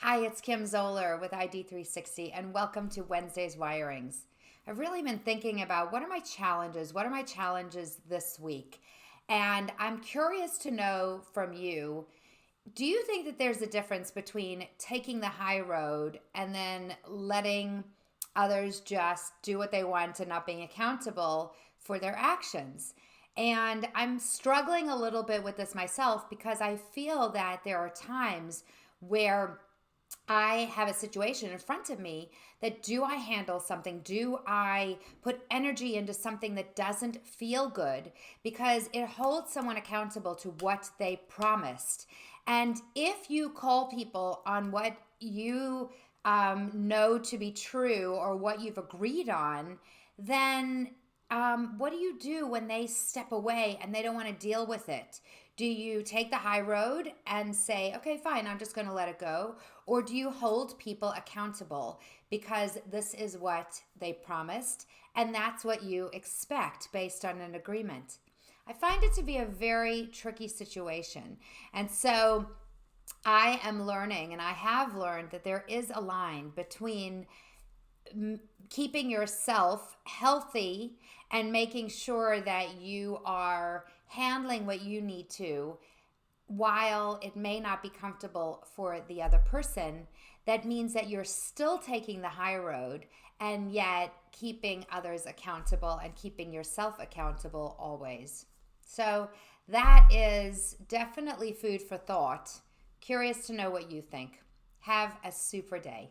Hi, it's Kim Zoller with ID360, and welcome to Wednesday's Wirings. I've really been thinking about what are my challenges? What are my challenges this week? And I'm curious to know from you, do you think that there's a difference between taking the high road and then letting others just do what they want and not being accountable for their actions? And I'm struggling a little bit with this myself because I feel that there are times where I have a situation in front of me that do I handle something? Do I put energy into something that doesn't feel good because it holds someone accountable to what they promised? And if you call people on what you know to be true or what you've agreed on, then what do you do when they step away and they don't want to deal with it? Do you take the high road and say, okay, fine, I'm just going to let it go? Or do you hold people accountable because this is what they promised and that's what you expect based on an agreement? I find it to be a very tricky situation. And so I am learning, and I have learned that there is a line between keeping yourself healthy and making sure that you are handling what you need to while it may not be comfortable for the other person. That means that you're still taking the high road and yet keeping others accountable and keeping yourself accountable always. So that is definitely food for thought. Curious to know what you think. Have a super day.